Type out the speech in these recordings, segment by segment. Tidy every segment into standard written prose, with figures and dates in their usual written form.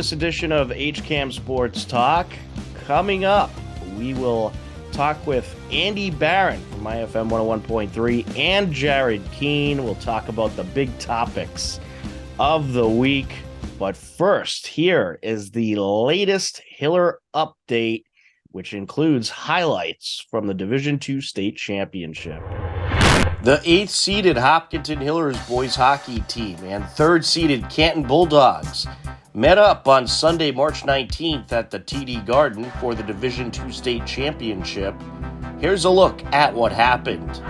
this edition of HCAM Sports Talk. Coming up, we will talk with Andy Barron from IFM 101.3 and Jared Keane. We'll talk about the big topics of the week. But first, here is the latest Hiller update, which includes highlights from the Division II state championship. The 8th-seeded Hopkinton Hillers boys hockey team and 3rd-seeded Canton Bulldogs met up on Sunday, March 19th at the TD Garden for the Division II state championship. Here's a look at what happened.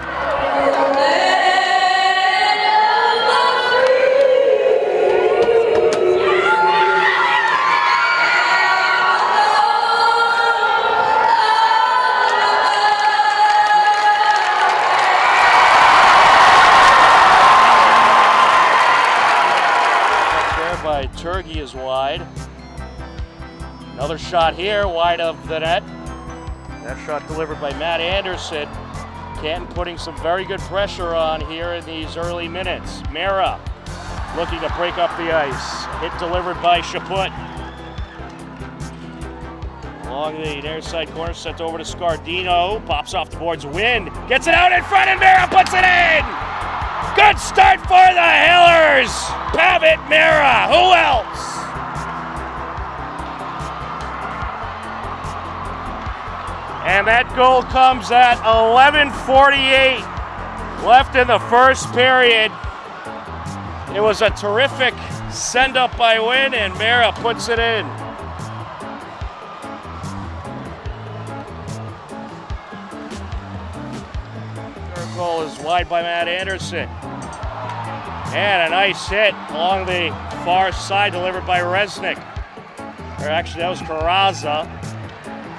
Turkey is wide. Another shot here, wide of the net. That shot delivered by Matt Anderson. Canton putting some very good pressure on here in these early minutes. Mara looking to break up the ice. Hit delivered by Chaput. Along the near side corner, sent over to Scardino. Pops off the boards, Wynn gets it out in front and Mara puts it in! Good start for the Hillers! Pavitt, Mara, who else? And that goal comes at 11:48 left in the first period. It was a terrific send-up by Wynn, and Mara puts it in. Third goal is wide by Matt Anderson. And a nice hit along the far side delivered by Resnick. Or actually, that was Carrazza.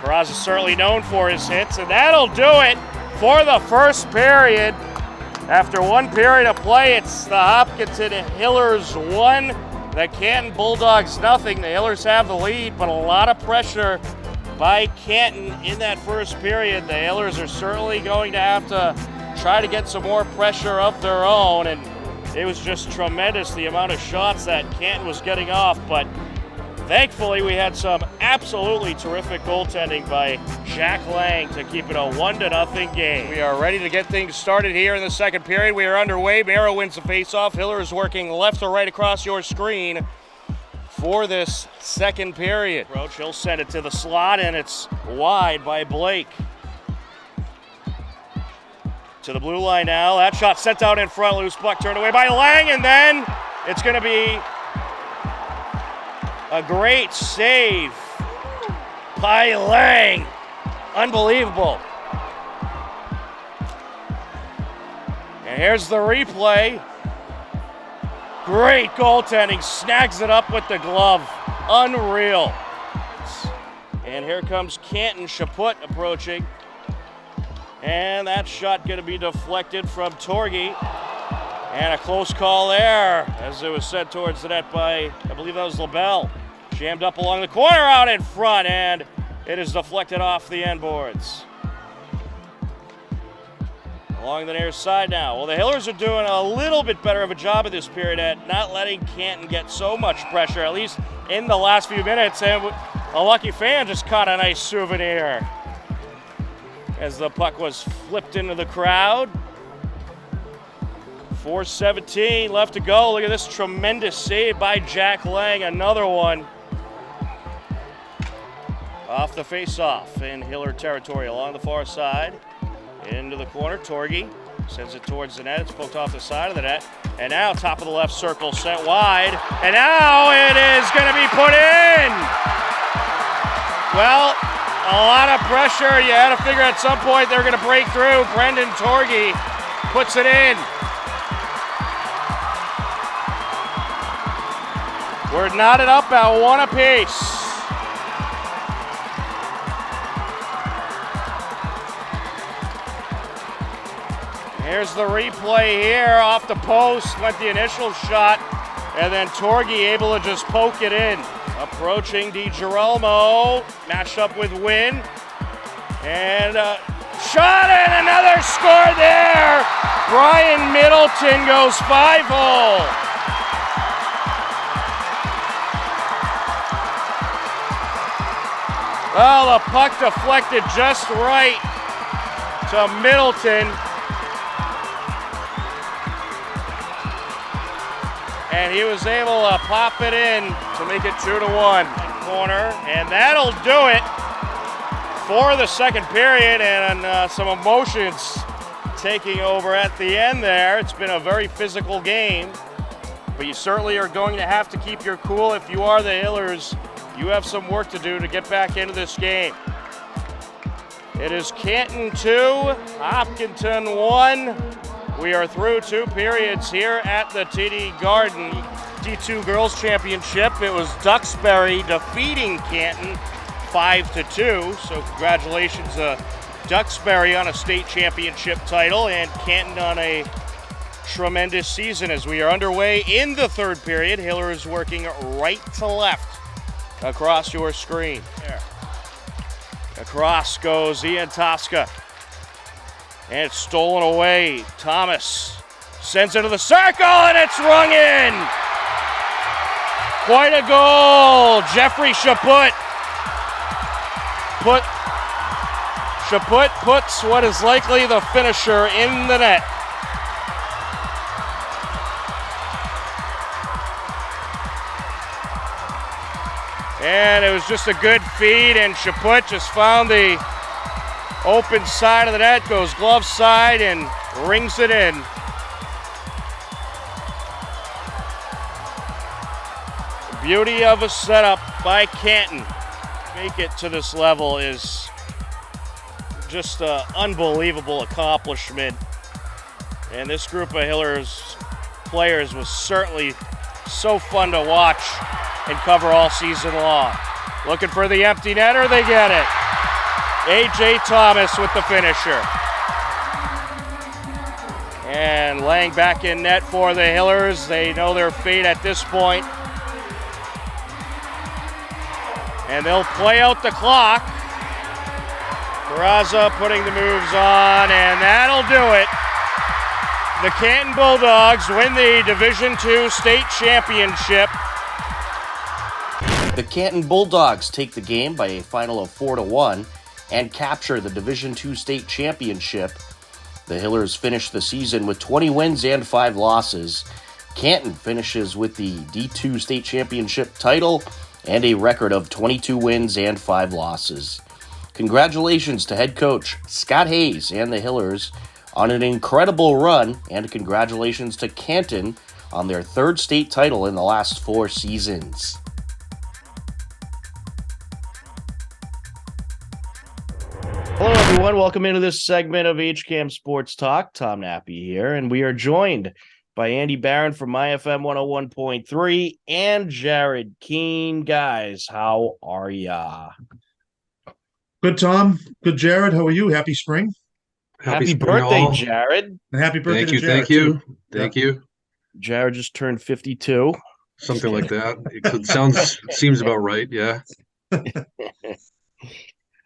Carrazza certainly known for his hits, and that'll do it for the first period. After one period of play, it's the Hopkinton Hillers 1, the Canton Bulldogs nothing. The Hillers have the lead, but a lot of pressure by Canton in that first period. The Hillers are certainly going to have to try to get some more pressure of their own, and it was just tremendous the amount of shots that Canton was getting off, but thankfully we had some absolutely terrific goaltending by Jack Lang to keep it a 1-0 game. We are ready to get things started here in the second period. We are underway. Mara wins the faceoff. Hiller is working left to right across your screen for this second period. Roach, he'll send it to the slot, and it's wide by Blake. To the blue line now. That shot sent out in front. Loose puck turned away by Lang, and then it's going to be a great save by Lang. Unbelievable. And here's the replay. Great goaltending. Snags it up with the glove. Unreal. And here comes Canton. Chaput approaching. And that shot going to be deflected from Torgy. And a close call there as it was sent towards the net by, I believe that was LaBelle. Jammed up along the corner out in front, and it is deflected off the end boards. Along the near side now. Well, the Hillers are doing a little bit better of a job of this period at not letting Canton get so much pressure, at least in the last few minutes. And a lucky fan just caught a nice souvenir as the puck was flipped into the crowd. 4:17 left to go. Look at this tremendous save by Jack Lang. Another one off the face-off in Hiller territory along the far side. Into the corner, Torgy sends it towards the net. It's poked off the side of the net. And now top of the left circle, sent wide. And now it is going to be put in. Well, a lot of pressure. You had to figure at some point they're going to break through. Brendan Torgy puts it in. We're knotted up at 1 apiece. Here's the replay here. Off the post went the initial shot, and then Torgy able to just poke it in. Approaching DiGirolamo, matched up with Wynn. And shot and another score there. Brian Middleton goes 5-0. Well, the puck deflected just right to Middleton. And he was able to pop it in to make it 2-1 corner. And that'll do it for the second period, and some emotions taking over at the end there. It's been a very physical game, but you certainly are going to have to keep your cool. If you are the Hillers, you have some work to do to get back into this game. It is Canton 2, Hopkinton 1. We are through 2 periods here at the TD Garden. D2 Girls Championship, it was Duxbury defeating Canton 5-2. So congratulations Duxbury on a state championship title and Canton on a tremendous season as we are underway in the third period. Hillers working right to left across your screen. There. Across goes Ian Tosca. And it's stolen away. Thomas sends it to the circle, and it's rung in. Quite a goal. Jeffrey Chaput. Chaput puts what is likely the finisher in the net. And it was just a good feed, and Chaput just found the open side of the net, goes glove side, and rings it in. Beauty of a setup by Canton. Make it to this level is just an unbelievable accomplishment. And this group of Hillers players was certainly so fun to watch and cover all season long. Looking for the empty netter, they get it. A.J. Thomas with the finisher. And laying back in net for the Hillers. They know their fate at this point. And they'll play out the clock. Peraza putting the moves on, and that'll do it. The Canton Bulldogs win the Division II state championship. The Canton Bulldogs take the game by a final of 4-1 and capture the Division II state championship. The Hillers finish the season with 20 wins and 5 losses. Canton finishes with the D2 state championship title and a record of 22 wins and 5 losses. Congratulations to head coach Scott Hayes and the Hillers on an incredible run, and congratulations to Canton on their 3rd state title in the last 4 seasons. Hello, everyone. Welcome into this segment of HCAM Sports Talk. Tom Nappy here, and we are joined by Andy Barron from IFM 101.3 and Jared Keane. Guys, how are ya? Good, Tom. Good, Jared. How are you? Happy spring. Happy birthday, Jared. And happy birthday to Jared. Thank you. Jared just turned 52. Something like that. It seems about right, yeah.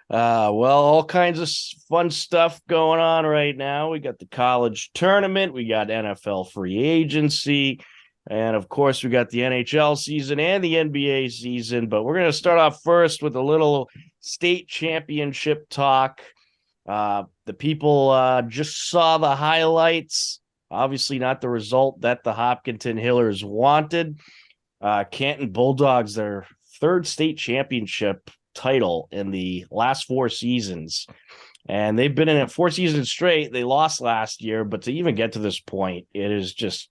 Well, all kinds of fun stuff going on right now. We got the college tournament, we got NFL free agency, and of course we got the NHL season and the NBA season. But we're going to start off first with a little state championship talk. The people just saw the highlights. Obviously not the result that the Hopkinton Hillers wanted. Canton Bulldogs, their 3rd state championship title in the last 4 seasons, and they've been in it 4 seasons straight. They lost last year, but to even get to this point, it is just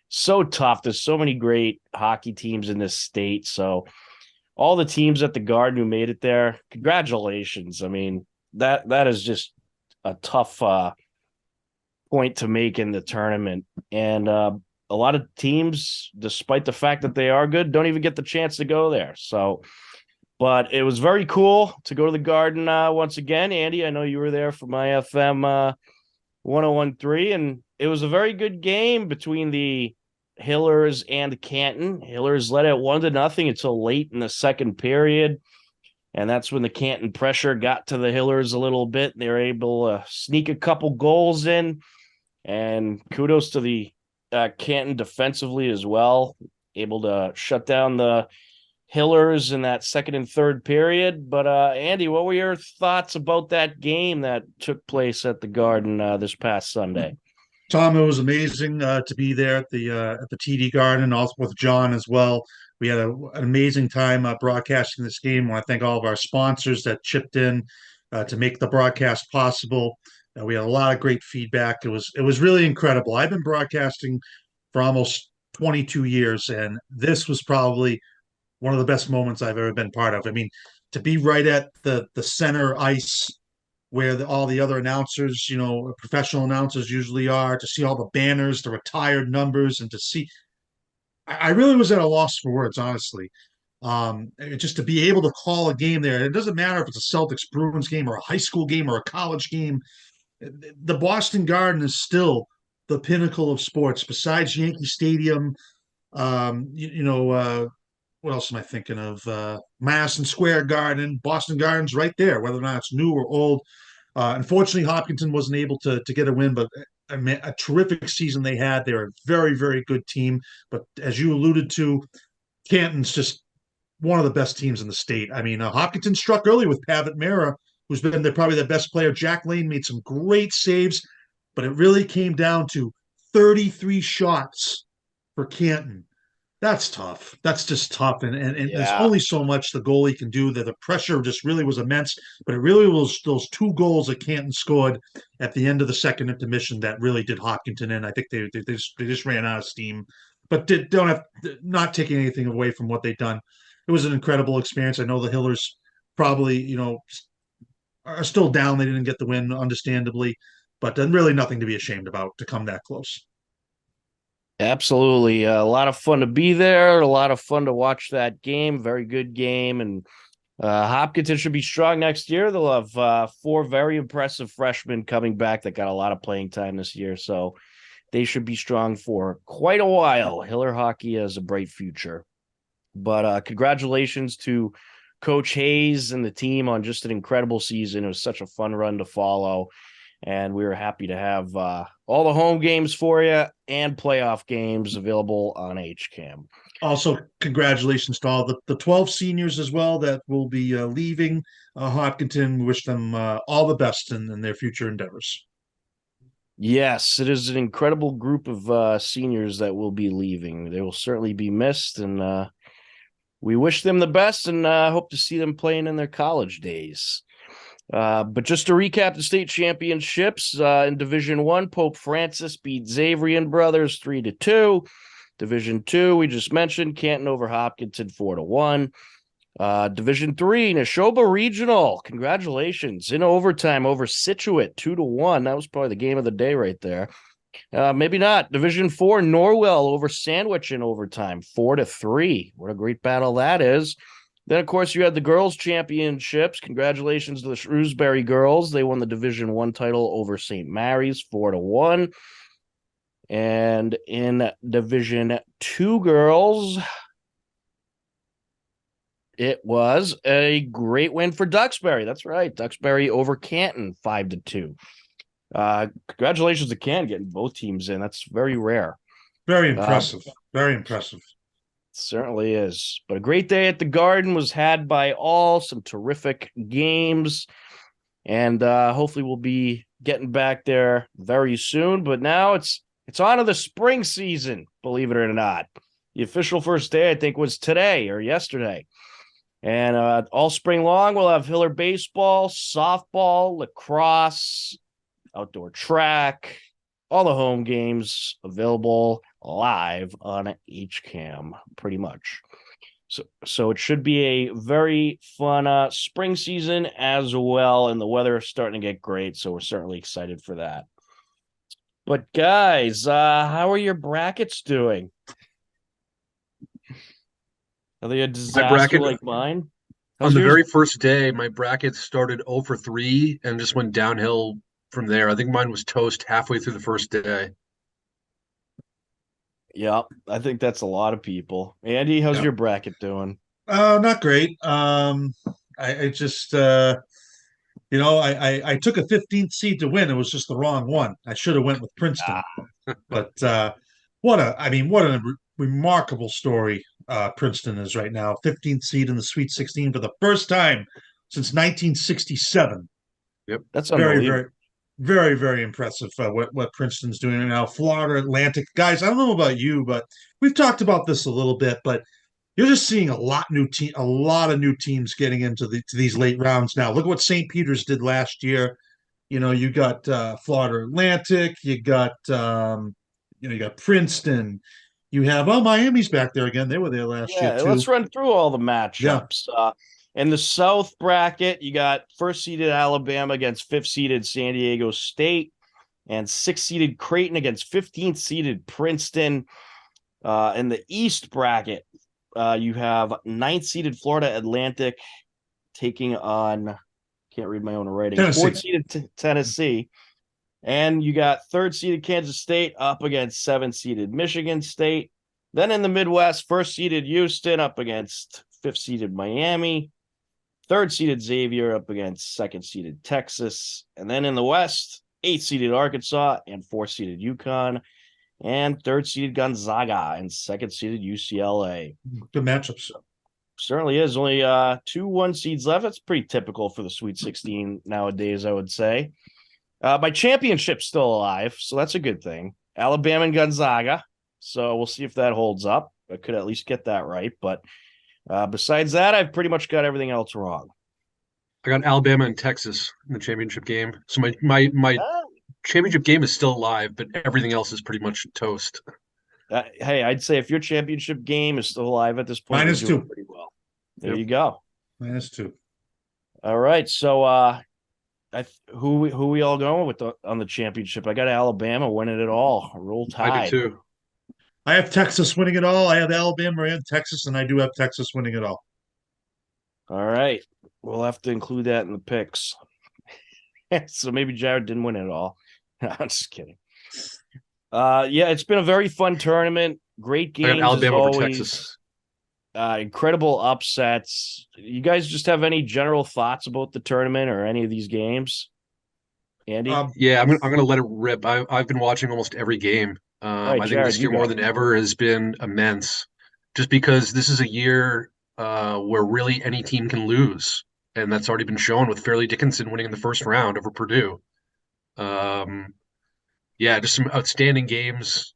so tough. There's so many great hockey teams in this state, so all the teams at the Garden who made it there, congratulations. I mean, that is just a tough point to make in the tournament, and a lot of teams, despite the fact that they are good, don't even get the chance to go there. But it was very cool to go to the Garden once again. Andy, I know you were there for my FM 101.3, and it was a very good game between the Hillers and Canton. Hillers led it 1-0 until late in the second period, and that's when the Canton pressure got to the Hillers a little bit. They were able to sneak a couple goals in, and kudos to the Canton defensively as well, able to shut down the Hillers in that second and third period. But Andy, what were your thoughts about that game that took place at the Garden this past Sunday? Tom, it was amazing to be there at the TD Garden, also with John as well. We had an amazing time broadcasting this game. I want to thank all of our sponsors that chipped in to make the broadcast possible. We had a lot of great feedback. It was really incredible. I've been broadcasting for almost 22 years, and this was probably one of the best moments I've ever been part of. I mean, to be right at the center ice where all the other announcers, professional announcers usually are, to see all the banners, the retired numbers, and to see, I really was at a loss for words, honestly. Just to be able to call a game there. It doesn't matter if it's a Celtics Bruins game or a high school game or a college game. The Boston Garden is still the pinnacle of sports. Besides Yankee Stadium, what else am I thinking of? Madison Square Garden, Boston Garden's right there, whether or not it's new or old. Unfortunately, Hopkinton wasn't able to get a win, but I mean, a terrific season they had. They're a very, very good team. But as you alluded to, Canton's just one of the best teams in the state. I mean, Hopkinton struck early with Pavitt Mara, who's been probably the best player. Jack Lane made some great saves, but it really came down to 33 shots for Canton. That's tough. That's just tough. And there's only so much the goalie can do. That the pressure just really was immense. But it really was those two goals that Canton scored at the end of the second intermission that really did Hopkinton in. I think they just ran out of steam. But don't have not taking anything away from what they've done. It was an incredible experience. I know the Hillers probably, are still down. They didn't get the win, understandably, but then really nothing to be ashamed about to come that close. Absolutely. A lot of fun to be there. A lot of fun to watch that game. Very good game. And Hopkinton should be strong next year. They'll have 4 very impressive freshmen coming back that got a lot of playing time this year. So they should be strong for quite a while. Hiller hockey has a bright future. But congratulations to Coach Hayes and the team on just an incredible season. It was such a fun run to follow. And we were happy to have all the home games for you and playoff games available on HCAM. Also, congratulations to all the 12 seniors as well that will be leaving Hopkinton. We wish them all the best in their future endeavors. Yes, it is an incredible group of seniors that will be leaving. They will certainly be missed, and we wish them the best and hope to see them playing in their college days. But just to recap the state championships in Division I, Pope Francis beat Xavrian Brothers 3-2. Division II, we just mentioned Canton over Hopkinton 4-1. Division III, Neshoba Regional, congratulations, in overtime over Scituate 2-1. That was probably the game of the day right there. Maybe not. Division IV, Norwell over Sandwich in overtime 4-3. What a great battle that is. Then, of course, you had the girls' championships. Congratulations to the Shrewsbury girls. They won the Division I title over St. Mary's 4-1. And in Division II girls, it was a great win for Duxbury. That's right. Duxbury over Canton 5-2. Congratulations to Canton getting both teams in. That's very rare. Very impressive. Very impressive. Certainly is. But a great day at the Garden was had by all, some terrific games, and hopefully we'll be getting back there very soon. But now it's on to the spring season, believe it or not. The official first day, I think, was today or yesterday. And all spring long, we'll have Hiller baseball, softball, lacrosse, outdoor track, all the home games available live on HCAM, pretty much. So it should be a very fun spring season as well, and the weather is starting to get great, so we're certainly excited for that. But guys, how are your brackets doing? Are they a disaster like mine? On the very first day, my bracket started 0 for 3 and just went downhill from there. I think mine was toast halfway through the first day. Yeah, I think that's a lot of people. Andy, how's your bracket doing? Not great. I just I took a 15th seed to win. It was just the wrong one. I should have went with Princeton. But what an remarkable story Princeton is right now. 15th seed in the Sweet 16 for the first time since 1967. Yep. That's Very, unbelievable. very, very impressive what Princeton's doing right now. Florida Atlantic guys. I don't know about you, but we've talked about this a little bit. But you're just seeing a lot of new teams getting into these late rounds now. Look at what St. Peter's did last year. You got Florida Atlantic. You got Princeton. You have Miami's back there again. They were there last year Yeah, too. let's run through all the Yeah. matchups. In the South bracket, you got first-seeded Alabama against fifth-seeded San Diego State, and sixth-seeded Creighton against 15th-seeded Princeton. In the East bracket, you have ninth-seeded Florida Atlantic taking on, can't read my own writing, Tennessee. fourth-seeded Tennessee. And you got third-seeded Kansas State up against seventh-seeded Michigan State. Then in the Midwest, first-seeded Houston up against fifth-seeded Miami. Third-seeded Xavier up against second-seeded Texas. And then in the West, eighth-seeded Arkansas and fourth-seeded UConn. And third-seeded Gonzaga and second-seeded UCLA. Good matchups. Certainly is. Only 2 1 seeds left. That's pretty typical for the Sweet 16 nowadays, I would say. My championship's still alive, so that's a good thing. Alabama and Gonzaga. So we'll see if that holds up. I could at least get that right. But besides that, I've pretty much got everything else wrong. I got Alabama and Texas in the championship game. So my championship game is still alive, but everything else is pretty much toast. Hey, I'd say if your championship game is still alive at this point, -2. you're doing pretty well. There you go. -2. All right. So who we all going with on the championship? I got Alabama winning it all. Roll Tide. I do too. I have Texas winning it all. I have Alabama and Texas, and I do have Texas winning it all. All right. We'll have to include that in the picks. So maybe Jared didn't win it all. I'm just kidding. Yeah, it's been a very fun tournament. Great games. I got Alabama as over always. Texas. Incredible upsets. You guys just have any general thoughts about the tournament or any of these games? Andy? Yeah, I'm gonna let it rip. I've been watching almost every game. right, I think Jared, this you year more go. than ever has been immense, just because this is a year where really any team can lose, and that's already been shown with Fairleigh Dickinson winning in the first round over Purdue. Yeah, just some outstanding games.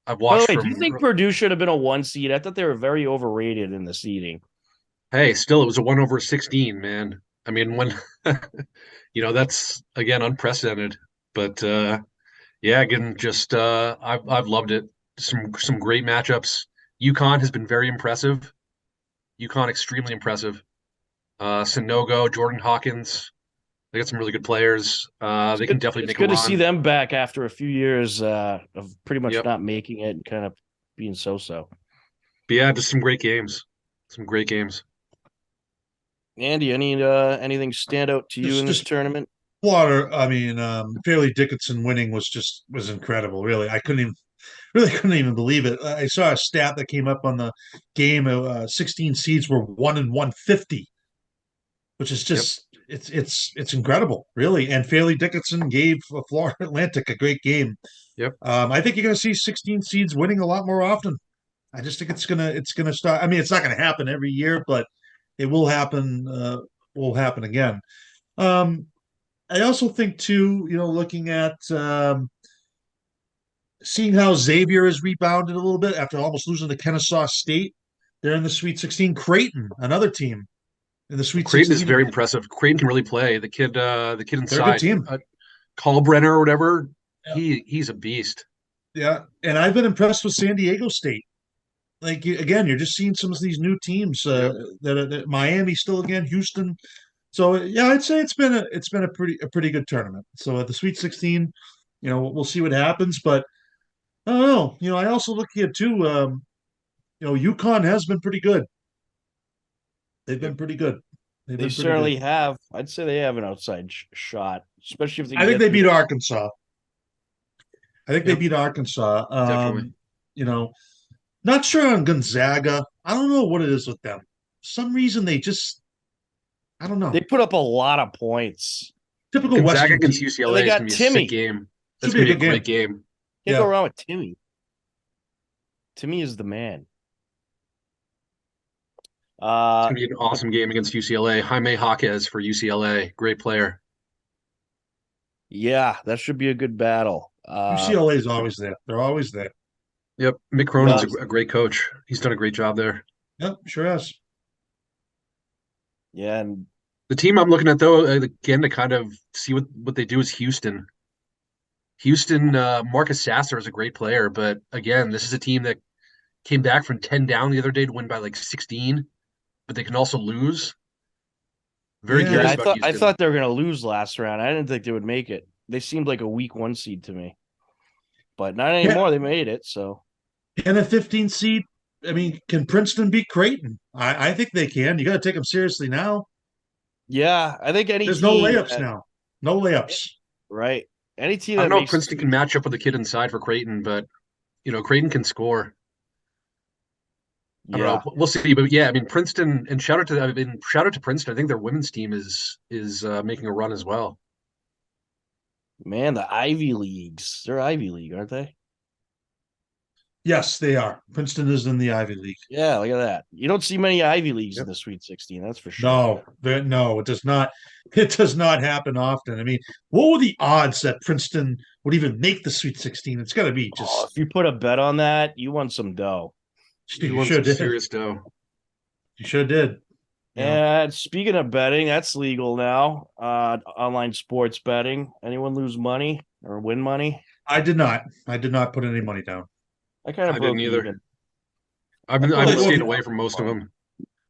I've By the watched way, from. do you think Purdue should have been a 1 seed? I thought they were very overrated in the seeding. Hey, still, it was a 1/16, man. I mean, when that's again unprecedented. But yeah, again, just I've loved it. Some great matchups. UConn has been very impressive. UConn extremely impressive. Sanogo, Jordan Hawkins, they got some really good players. They can definitely make a run. It's good to see them back after a few years of pretty much Yep. not making it and kind of being so-so. But yeah, just some great games. Some great games. Andy, anything stand out to you in this Just tournament? Florida. I mean, Fairleigh Dickinson winning was incredible. Really, I couldn't even believe it. I saw a stat that came up on the game. 16 seeds were 1-150, which is just it's incredible, really. And Fairleigh Dickinson gave Florida Atlantic a great game. Yep. I think you're going to see 16 seeds winning a lot more often. I just think it's gonna start. I mean, it's not going to happen every year, but it will happen. Will happen again. I also think too, looking at seeing how Xavier has rebounded a little bit after almost losing to Kennesaw State. They're in the Sweet 16. Creighton, another team in the Sweet Creighton 16. is very impressive. Creighton can really play. The kid They're a good inside, team. Kalbrenner or whatever. Yeah. He's a beast. Yeah, and I've been impressed with San Diego State. Like again, you're just seeing some of these new teams that Miami still again, Houston. So yeah, I'd say it's been a pretty good tournament. So at the Sweet 16, we'll see what happens. But I don't know. I also look here too. UConn has been pretty good. They've been pretty good. They certainly have. I'd say they have an outside shot, especially if they. I think they beat Arkansas. They beat Arkansas. Definitely. Not sure on Gonzaga. I don't know what it is with them. For some reason they just, I don't know. They put up a lot of points. Typical Gonzaga Western against team. UCLA They is got going to be a Timmy. sick game. Should That's be a going to be a good great game. Can't go wrong with Timmy. to me, is the man. It's going to be an awesome game against UCLA. Jaime Jaquez for UCLA. Great player. Yeah, that should be a good battle. UCLA is always there. They're always there. Yep. Mick Cronin's Yeah. a great coach. He's done a great job there. Yep, sure has. Yeah, and The team I'm looking at, though, again, to kind of see what they do is Houston. Houston, Marcus Sasser is a great player, but again, this is a team that came back from 10 down the other day to win by like 16, but they can also lose. Very Yeah, curious I about thought Houston. I thought they were gonna lose last round. I didn't think they would make it. They seemed like a week 1 seed to me, but not anymore. They made it. So And a 15 seed. I mean, can Princeton beat Creighton? I think they can. You got to take them seriously now. yeah, I think any There's no team layups now. No layups. right? Any team I that don't know if makes Princeton can match up with the kid inside for Creighton, but Creighton can score. I don't yeah, know. We'll see. But yeah, I mean, Princeton, and shout out to Princeton. I think their women's team is making a run as well. man, the Ivy Leagues. They're Ivy League, aren't they? Yes, they are. Princeton is in the Ivy League. Yeah, look at that. You don't see many Ivy Leagues Yep. in the Sweet 16, that's for sure. No, it does not. It does not happen often. I mean, what were the odds that Princeton would even make the Sweet 16? It's got to be just. Oh, if you put a bet on that, you won some dough. You You want sure some did. serious dough. You sure did. And speaking of betting, that's legal now. Online sports betting. Anyone lose money or win money? I did not. I did not put any money down. I kind of I broke didn't either. even. I've been Well, staying if- away from most of them.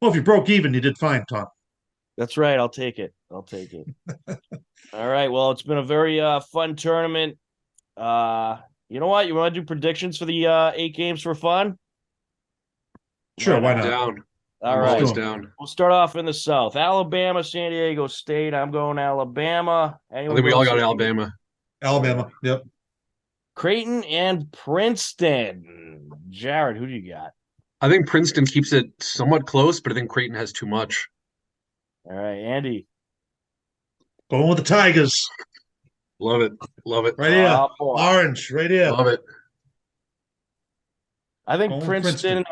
Well, if you broke even, you did fine, Tom. That's right. I'll take it. All right. Well, it's been a very fun tournament. You know what? You want to do predictions for the 8 games for fun? Sure, why I'm not? down. All I'm right. always do 'em. down. We'll start off in the South. Alabama, San Diego State. I'm going Alabama. I think we all got Alabama. Alabama. Yep. Creighton and Princeton. Jared, who do you got? I think Princeton keeps it somewhat close, but I think Creighton has too much. All right, Andy. Going with the Tigers. Love it. Love it. Right here. Oh, boy. Orange, right here. Love it. I think Going with Princeton,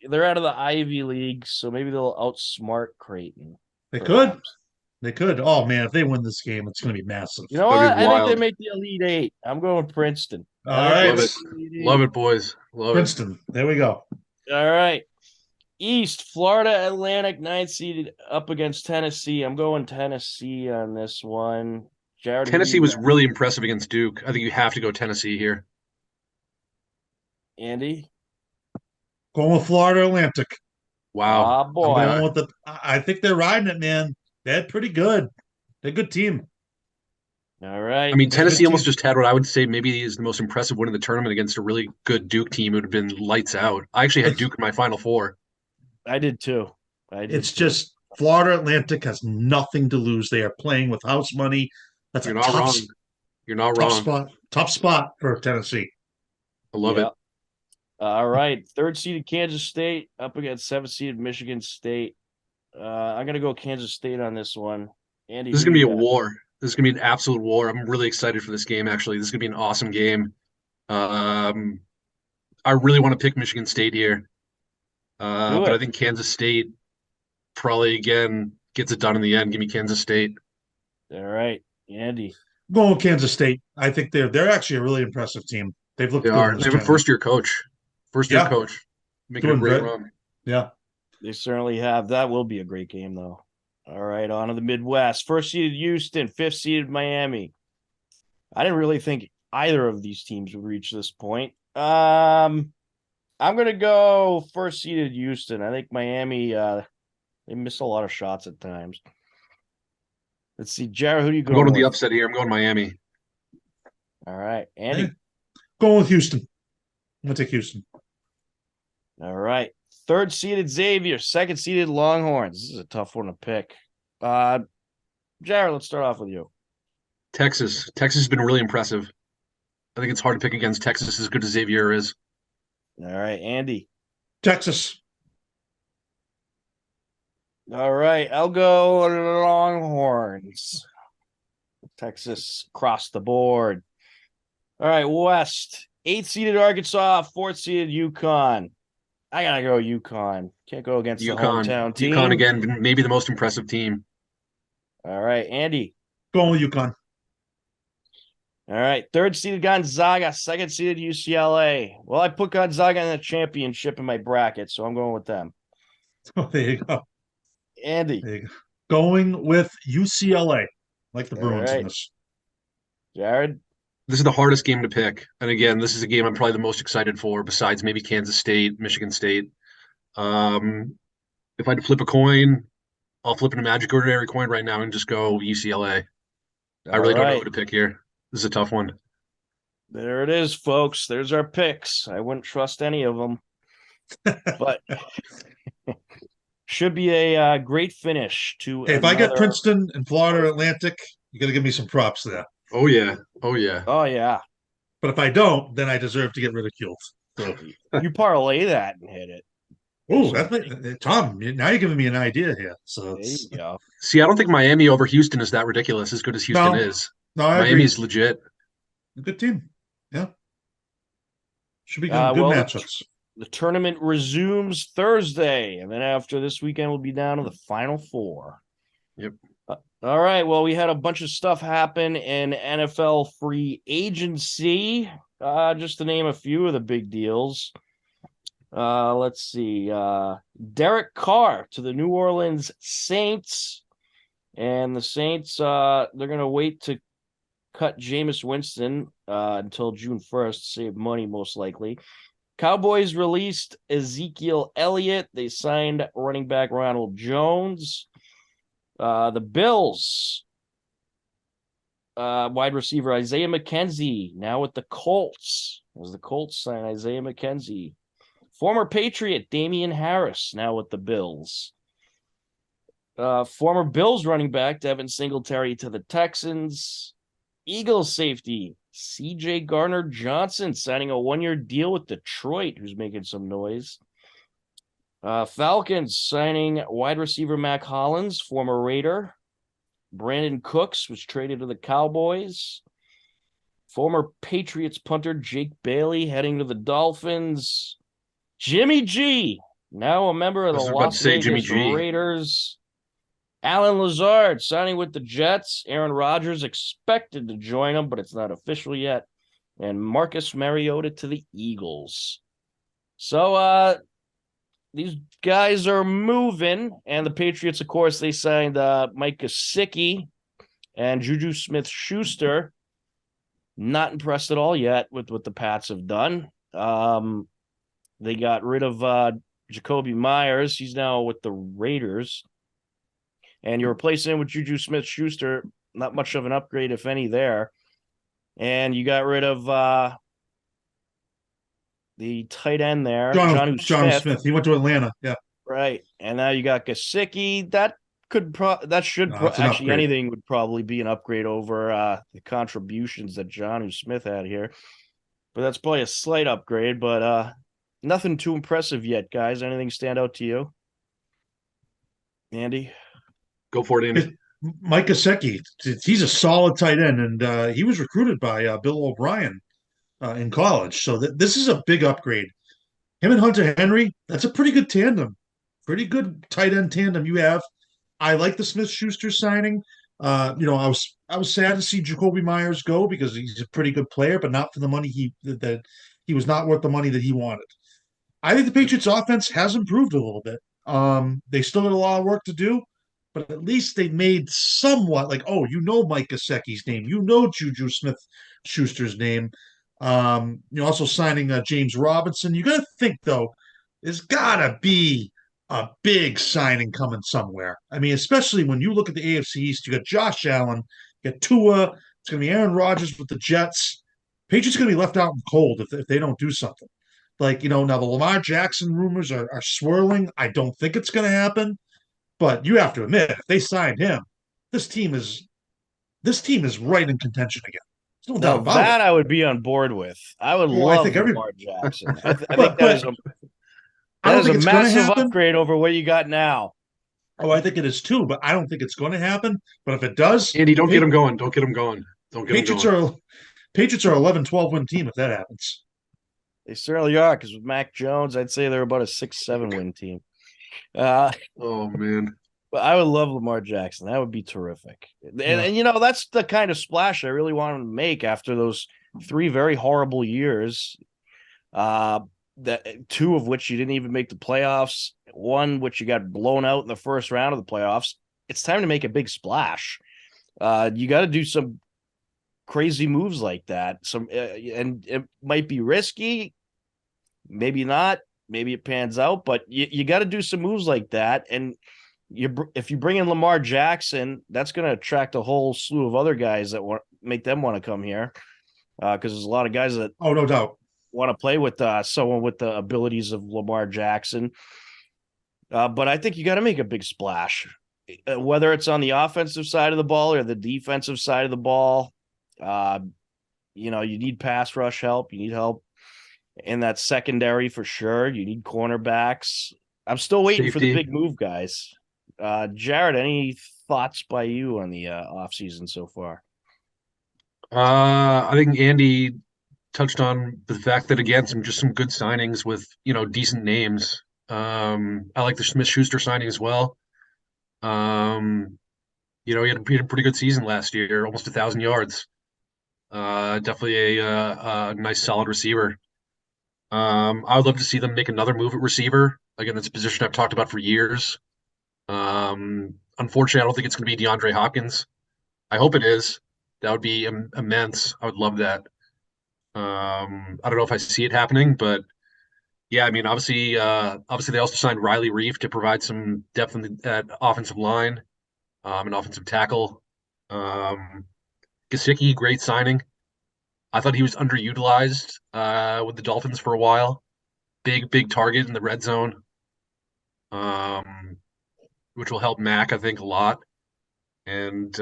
they're out of the Ivy League, so maybe they'll outsmart Creighton. They could. perhaps. They could. Oh, man, if they win this game, it's going to be massive. You know That'd what? be I think they wild. make the Elite 8. I'm going with Princeton. All I right. think Love it. they're the Elite 8. Love it, boys. Love Princeton. There we go. All right. East, Florida Atlantic, 9th seeded up against Tennessee. I'm going Tennessee on this one. Jared, it. who Tennessee you was got? really impressive against Duke. I think you have to go Tennessee here. Andy? Going with Florida Atlantic. Wow. Ah, I'm boy. going with the. I think they're riding it, man. They're pretty good. They're a good team. All right. I mean, That's a Tennessey good almost team. just had what I would say maybe is the most impressive win in the tournament against a really good Duke team. It would have been lights out. I actually had Duke in my Final Four. I did too. It's just Florida Atlantic has nothing to lose. They are playing with house money. That's You're a not tough, wrong. You're not tough wrong. spot. Tough spot for Tennessee. I love Yeah. it. All right. 3rd seeded Kansas State up against 7th seeded Michigan State. I'm going to go Kansas State on this one. Andy, This is who going to be you a got? war. This is going to be an absolute war. I'm really excited for this game, actually. This is going to be an awesome game. I really want to pick Michigan State here. Do But it. I think Kansas State probably, again, gets it done in the end. Give me Kansas State. All right. Andy. I'm going with Kansas State. I think they're actually a really impressive team. They've looked They good are. in They this have a tournament. first-year coach. First-year Yeah. coach. Making a Doing great great. run. Yeah. They certainly have. That will be a great game, though. All right, on to the Midwest. 1st seeded Houston, 5th seeded Miami. I didn't really think either of these teams would reach this point. I'm going to go 1st seeded Houston. I think Miami, they miss a lot of shots at times. Let's see, Jared, who do you I'm go going with with? the upset here. I'm going Miami. All right, Andy. Yeah. Going with Houston. I'm going to take Houston. All right. 3rd seeded Xavier, 2nd seeded Longhorns. This is a tough one to pick. Jared, let's start off with you. Texas. Texas has been really impressive. I think it's hard to pick against Texas as good as Xavier is. All right, Andy. Texas. All right, I'll go Longhorns. Texas across the board. All right, West. 8th seeded Arkansas, 4th seeded UConn. I gotta go UConn. Can't go against the hometown team. UConn again, maybe the most impressive team. All right, Andy. Going with UConn. All right, 3rd seeded Gonzaga, 2nd seeded UCLA. Well, I put Gonzaga in the championship in my bracket, so I'm going with them. Oh, there you go. Andy. There you go. Going with UCLA, like the Bruins in right. this. Jared. This is the hardest game to pick. And again, this is a game I'm probably the most excited for, besides maybe Kansas State, Michigan State. If I had to flip a coin, I'll flip an Magic Ordinary coin right now and just go UCLA. I really don't know who to pick here. This is a tough one. There it is, folks. There's our picks. I wouldn't trust any of them. But should be a great finish to Hey, if I get Princeton and Florida Atlantic, you got to give me some props there. Oh, yeah. Oh, yeah. Oh, yeah. But if I don't, then I deserve to get ridiculed. So. You parlay that and hit it. Oh, Tom, now you're giving me an idea here. So there you go. See, I don't think Miami over Houston is that ridiculous, as good as Houston is. No, Miami's legit. A good team. Yeah. Should be good matchups. The tournament resumes Thursday, and then after this weekend, we'll be down to the Final Four. Yep. All right. Well, we had a bunch of stuff happen in NFL free agency. Just to name a few of the big deals. Let's see. Derek Carr to the New Orleans Saints. And the Saints, they're going to wait to cut Jameis Winston until June 1st to save money, most likely. Cowboys released Ezekiel Elliott. They signed running back Ronald Jones. The Bills, wide receiver Isaiah McKenzie, now with the Colts, as the Colts sign Isaiah McKenzie. Former Patriot Damian Harris, now with the Bills. Former Bills running back Devin Singletary to the Texans. Eagles safety C.J. Gardner-Johnson signing a 1-year deal with Detroit, who's making some noise. Falcons signing wide receiver Mac Hollins, former Raider. Brandon Cooks was traded to the Cowboys. Former Patriots punter Jake Bailey heading to the Dolphins. Jimmy G, now a member of the Las Vegas Raiders. Alan Lazard signing with the Jets. Aaron Rodgers expected to join them, but it's not official yet. And Marcus Mariota to the Eagles. So these guys are moving. And the Patriots, of course, they signed Mike Gesicki and Juju Smith-Schuster. Not impressed at all yet with what the Pats have done. They got rid of Jacoby Myers. He's now with the Raiders. And you're replacing him with Juju Smith-Schuster. Not much of an upgrade, if any, there. And you got rid of the tight end there, John Smith. He went to Atlanta. Yeah. Right. And now you got Gesicki. Actually anything would probably be an upgrade over the contributions that Jonnu Smith had here. But that's probably a slight upgrade, but nothing too impressive yet, guys. Anything stand out to you? Andy? Go for it, Andy. Mike Gesicki, he's a solid tight end, and he was recruited by Bill O'Brien in college. So this is a big upgrade. Him and Hunter Henry, that's a pretty good tandem. Pretty good tight end tandem you have. I like the Smith-Schuster signing. I was sad to see Jacoby Myers go because he's a pretty good player, but not for the money he was not worth the money that he wanted. I think the Patriots offense has improved a little bit. They still got a lot of work to do, but at least they made somewhat like, Mike Gesicki's name, Juju Smith-Schuster's name. Also signing James Robinson. You got to think, though, there's got to be a big signing coming somewhere. I mean, especially when you look at the AFC East, you got Josh Allen, you got Tua, it's going to be Aaron Rodgers with the Jets. Patriots going to be left out in the cold if they don't do something. Now the Lamar Jackson rumors are swirling. I don't think it's going to happen, but you have to admit, if they signed him, this team is right in contention again. No doubt about that it. I would be on board with. I would love Lamar Jackson. I think that is a massive upgrade over what you got now. Oh, I think it is too, but I don't think it's going to happen. But if it does, Andy, get him going. Don't get him going. Patriots are 11-12 win team if that happens. They certainly are, because with Mac Jones, I'd say they're about a 6-7 win team. Uh, Oh man. but I would love Lamar Jackson. That would be terrific. And that's the kind of splash I really want him to make after those 3 very horrible years. That 2 of which you didn't even make the playoffs, 1 which you got blown out in the first round of the playoffs. It's time to make a big splash. You got to do some crazy moves like that. And it might be risky, maybe not, maybe it pans out, but you got to do some moves like that. And if you bring in Lamar Jackson, that's going to attract a whole slew of other guys that make them want to come here, because there's a lot of guys that no doubt want to play with someone with the abilities of Lamar Jackson. But I think you got to make a big splash, whether it's on the offensive side of the ball or the defensive side of the ball. You need pass rush help. You need help in that secondary for sure. You need cornerbacks. I'm still waiting for the big move, guys. Jared, any thoughts by you on the offseason so far? I think Andy touched on the fact that, again, some good signings with, decent names. I like the Smith-Schuster signing as well. He had a pretty good season last year, almost 1,000 yards. Definitely a nice, solid receiver. I would love to see them make another move at receiver. Again, that's a position I've talked about for years. Unfortunately, I don't think it's going to be DeAndre Hopkins. I hope it is. That would be immense. I would love that. I don't know if I see it happening, but yeah, I mean, obviously they also signed Riley Reif to provide some depth in that offensive line, and offensive tackle. Gesicki, great signing. I thought he was underutilized with the Dolphins for a while. Big target in the red zone, which will help Mac, I think, a lot. And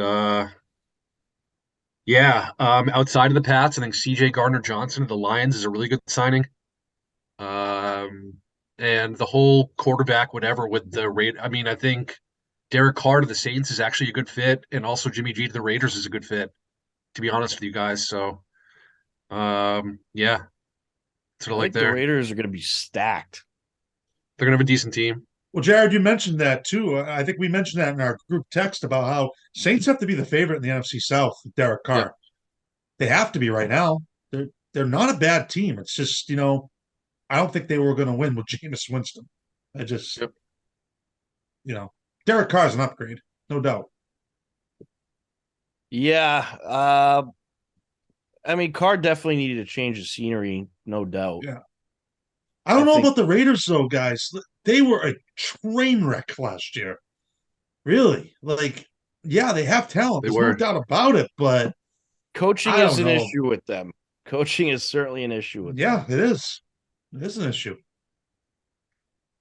outside of the Pats, I think C.J. Gardner-Johnson of the Lions is a really good signing. And the whole quarterback, whatever, with the rate. I mean, I think Derek Carr to the Saints is actually a good fit, and also Jimmy G to the Raiders is a good fit, to be honest with you guys. So, sort of like the Raiders are going to be stacked. They're going to have a decent team. Well, Jared, you mentioned that too. I think we mentioned that in our group text about how Saints have to be the favorite in the NFC South with Derek Carr. Yep. They have to be right now. They're not a bad team. It's just, I don't think they were going to win with Jameis Winston. Derek Carr's an upgrade, no doubt. Yeah. I mean, Carr definitely needed to change the scenery, no doubt. Yeah. I don't know about the Raiders, though, guys. They were a train wreck last year. Really. They have talent. There's no doubt about it, but coaching is an issue with them. Coaching is certainly an issue with them. Yeah, it is. It is an issue.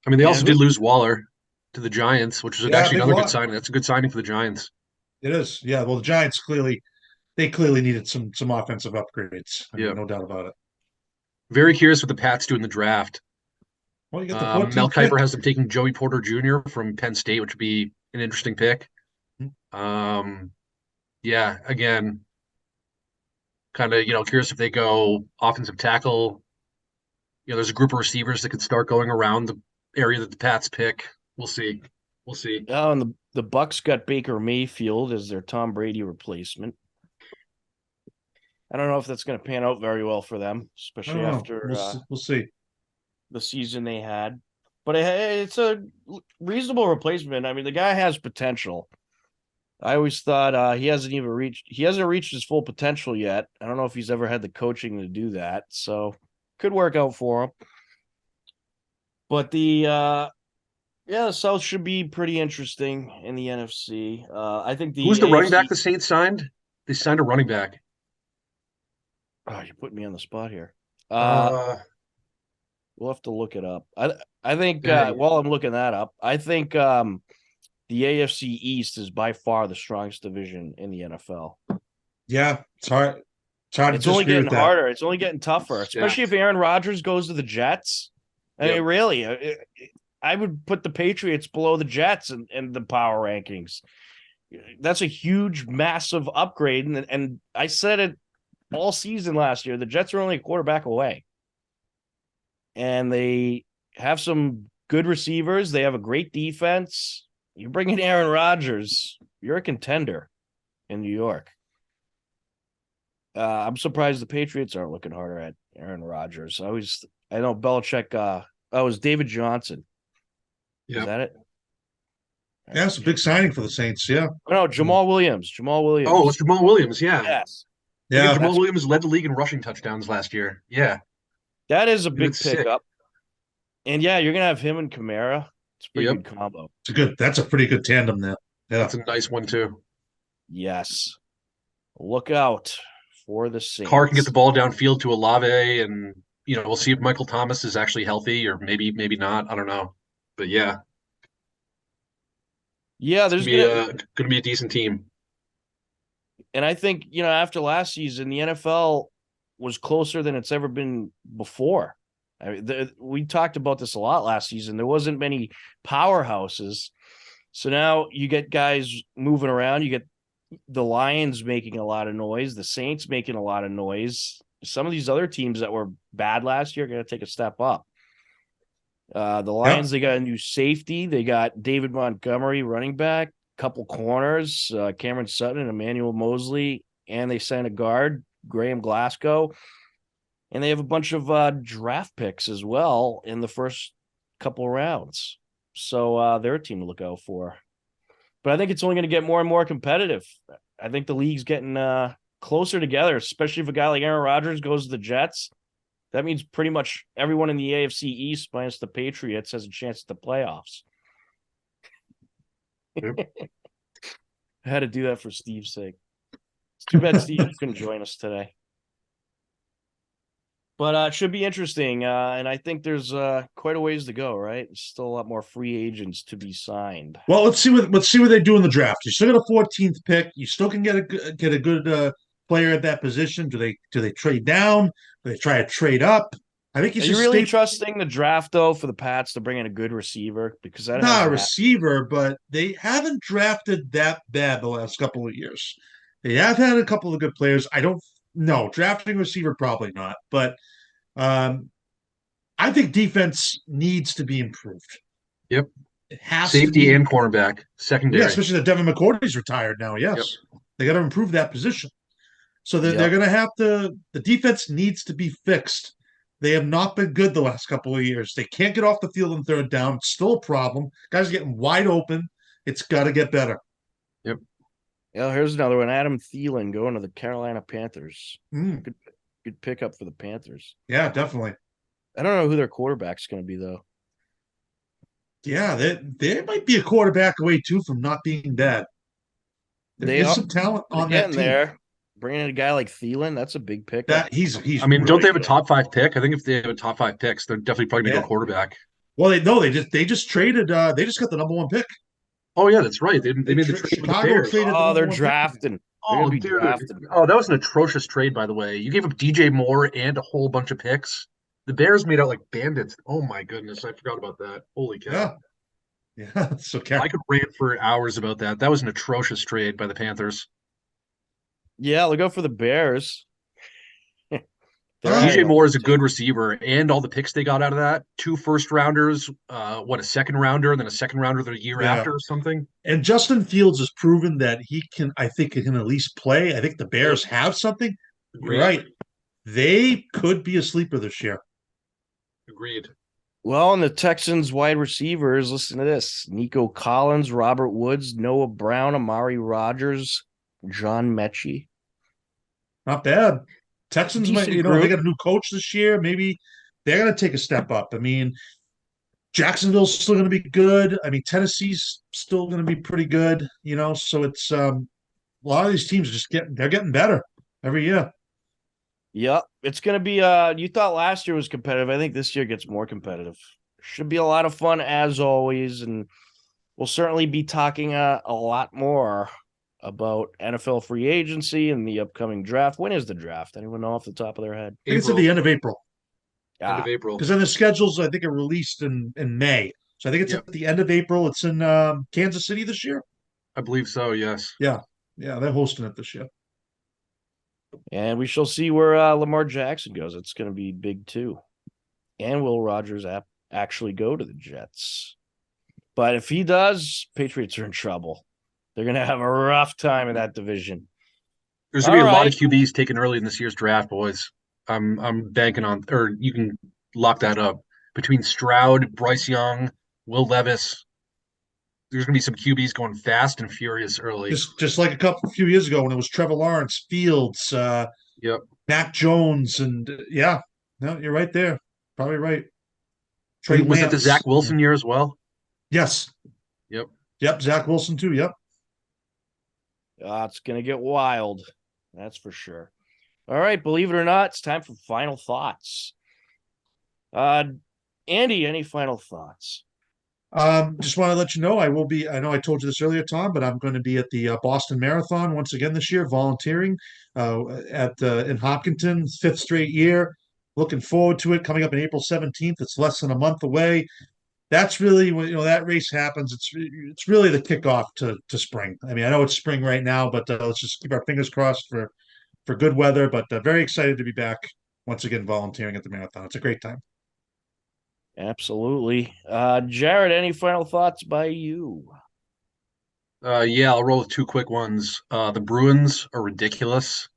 I mean, they also did lose Waller to the Giants, which was actually another good signing. That's a good signing for the Giants. It is. Yeah, well, the Giants clearly needed some offensive upgrades. I mean, no doubt about it. Very curious what the Pats do in the draft. Well, you got the Mel Kiper has them taking Joey Porter Jr. from Penn State, which would be an interesting pick. Again, kind of, curious if they go offensive tackle. There's a group of receivers that could start going around the area that the Pats pick. We'll see. Oh, and the Bucks got Baker Mayfield as their Tom Brady replacement. I don't know if that's going to pan out very well for them, especially after we'll see the season they had. But it's a reasonable replacement. I mean, the guy has potential. I always thought he hasn't reached his full potential yet. I don't know if he's ever had the coaching to do that, so could work out for him. But the South should be pretty interesting in the NFC. I think who's the running back the Saints signed? They signed a running back. Oh, you're putting me on the spot here. We'll have to look it up. I think while I'm looking that up, I think the AFC East is by far the strongest division in the NFL. Yeah, it's hard. It's only getting harder. It's only getting tougher, especially if Aaron Rodgers goes to the Jets. I mean, really, I would put the Patriots below the Jets in the power rankings. That's a huge, massive upgrade. And I said it all season last year. The Jets are only a quarterback away. and they have some good receivers. They have a great defense. You bring in Aaron Rodgers, you're a contender in New York. I'm surprised the Patriots aren't looking harder at Aaron Rodgers. I know Belichick. It was David Johnson. Is Yeah. that it? Yeah, it's a big signing for the Saints. Yeah. No, Jamal Williams. Jamal Williams. Oh, it's Jamal Williams. Yeah. Yes. Yeah, Yeah. Jamal Williams led the league in rushing touchdowns last year. Yeah. That is a He big was sick. pickup. And yeah, you're gonna have him and Kamara. It's a pretty Yep. good combo. That's a pretty good tandem there. Yeah. That's a nice one too. Yes. Look out for the Saints. Carr can get the ball downfield to Olave, and we'll see if Michael Thomas is actually healthy, or maybe not. I don't know, but yeah, Yeah, it's there's gonna be a decent team. and I think, after last season, the NFL was closer than it's ever been before. I mean, we talked about this a lot last season. There wasn't many powerhouses. So now you get guys moving around. You get the Lions making a lot of noise, the Saints making a lot of noise. Some of these other teams that were bad last year are going to take a step up. The Lions, They got a new safety. They got David Montgomery, running back, couple corners, Cameron Sutton and Emmanuel Mosley, and they signed a guard, Graham Glasgow. And they have a bunch of draft picks as well in the first couple of rounds. So they're a team to look out for. But I think it's only going to get more and more competitive. I think the league's getting closer together, especially if a guy like Aaron Rodgers goes to the Jets. That means pretty much everyone in the AFC East, minus the Patriots, has a chance at the playoffs. Yep. I had to do that for Steve's sake. It's too bad Steve couldn't join us today. But it should be interesting, and I think there's quite a ways to go. Right, there's still a lot more free agents to be signed. Well, let's see what they do in the draft. You still got a 14th pick. You still can get a good player at that position. Do they trade down? Do they try to trade up? I think Are you really trusting the draft though for the Pats to bring in a good receiver? Because that not a receiver, but they haven't drafted that bad the last couple of years. They have had a couple of good players. I don't know drafting receiver probably not, but I think defense needs to be improved. Yep. It has safety to be. And cornerback, secondary. Yeah, especially that Devin McCourty's retired now. Yes, Yep. They got to improve that position. So they're going to have to. The defense needs to be fixed. They have not been good the last couple of years. They can't get off the field on third down. It's still a problem. Guys are getting wide open. It's got to get better. Yep. Yeah, here's another one. Adam Thielen going to the Carolina Panthers. Good pickup for the Panthers. Yeah, definitely. I don't know who their quarterback's going to be, though. Yeah, they might be a quarterback away, too, from not being bad. There's some talent on that team. There. Bringing in a guy like Thielen, that's a big pickup. He's I mean, don't they have a top 5 pick? I think if they have a top 5 picks, they're definitely probably going to go quarterback. Well, they just traded. They just got the number 1 pick. Oh yeah, that's right. They made the trade Chicago with the Bears. They're drafting. Oh, dude. Oh, that was an atrocious trade, by the way. You gave up DJ Moore and a whole bunch of picks. The Bears made out like bandits. Oh my goodness, I forgot about that. Holy cow. Yeah. So I could rant for hours about that. That was an atrocious trade by the Panthers. Yeah, they'll go for the Bears. DJ Moore is a good receiver, and all the picks they got out of that, 2 first-rounders, a second-rounder, and then a second-rounder the year after or something. And Justin Fields has proven that he can at least play. I think the Bears have something. You're right. They could be a sleeper this year. Agreed. Well, and the Texans wide receivers, listen to this. Nico Collins, Robert Woods, Noah Brown, Amari Rogers, John Mechie. Not bad. Texans might, they got a new coach this year. Maybe they're going to take a step up. I mean, Jacksonville's still going to be good. I mean, Tennessee's still going to be pretty good. So it's a lot of these teams they're getting better every year. Yeah, it's going to be. You thought last year was competitive. I think this year gets more competitive. Should be a lot of fun as always, and we'll certainly be talking a lot more about NFL free agency and the upcoming draft. When is the draft? Anyone know off the top of their head? I think it's at the end of April. End of April. Because then the schedules, I think, are released in May. So I think it's at the end of April. It's in Kansas City this year. I believe so, yes. Yeah, they're hosting it this year. And we shall see where Lamar Jackson goes. It's going to be big, too. And will Rodgers actually go to the Jets? But if he does, Patriots are in trouble. They're going to have a rough time in that division. There's going to be a lot of QBs taken early in this year's draft, boys. I'm banking on, or you can lock that up. Between Stroud, Bryce Young, Will Levis, there's going to be some QBs going fast and furious early. Just like a few years ago when it was Trevor Lawrence, Fields, Yep. Mac Jones, and no, you're right there. Probably right. Was it the Zach Wilson year as well? Yes. Yep. Zach Wilson too. Yep. It's going to get wild. That's for sure. All right. Believe it or not, it's time for final thoughts. Andy, any final thoughts? Just want to let you know, I know I told you this earlier, Tom, but I'm going to be at the Boston Marathon once again this year, volunteering in Hopkinton, 5th straight year. Looking forward to it. Coming up on April 17th. It's less than a month away. That's really when that race happens. It's really the kickoff to spring. I mean, I know it's spring right now, but let's just keep our fingers crossed for good weather. But very excited to be back once again volunteering at the marathon. It's a great time. Absolutely. Jared, any final thoughts by you? I'll roll with 2 quick ones. The Bruins are ridiculous.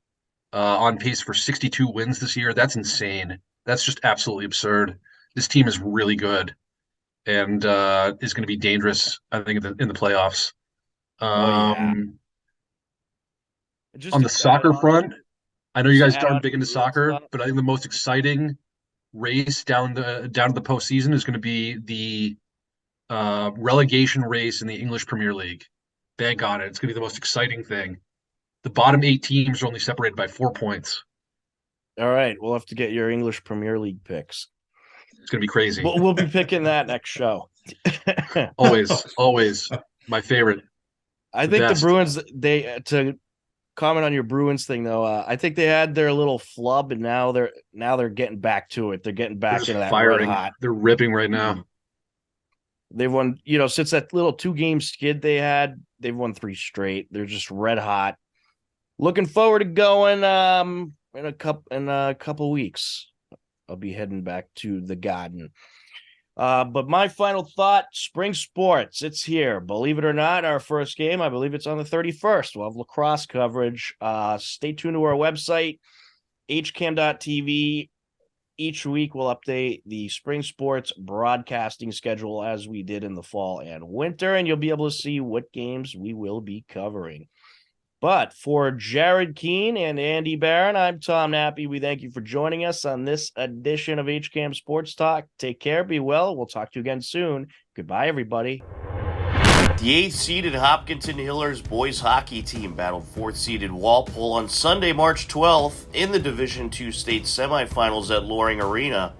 On pace for 62 wins this year. That's insane. That's just absolutely absurd. This team is really good and is going to be dangerous, I think, in the playoffs. On the soccer front, I know you guys aren't big into soccer, but I think the most exciting race down to the postseason is going to be the relegation race in the English Premier League. Bank on it. It's going to be the most exciting thing. The bottom 8 teams are only separated by 4 points. All right. We'll have to get your English Premier League picks. It's going to be crazy. We'll be picking that next show. Always. My favorite. I think the Bruins, to comment on your Bruins thing, though, I think they had their little flub, and now they're getting back to it. They're getting back into that firing. Red hot. They're ripping right now. They've won, since that little 2-game skid they had, they've won 3 straight. They're just red hot. Looking forward to going in a couple weeks. I'll be heading back to the Garden. But my final thought, spring sports, it's here. Believe it or not, our first game, I believe it's on the 31st. We'll have lacrosse coverage. Stay tuned to our website, hcam.tv. Each week we'll update the spring sports broadcasting schedule as we did in the fall and winter, and you'll be able to see what games we will be covering. But for Jared Keane and Andy Barron, I'm Tom Nappy. We thank you for joining us on this edition of HCAM Sports Talk. Take care, be well. We'll talk to you again soon. Goodbye, everybody. The 8th-seeded Hopkinton Hillers boys hockey team battled 4th-seeded Walpole on Sunday, March 12th in the Division II state semifinals at Loring Arena.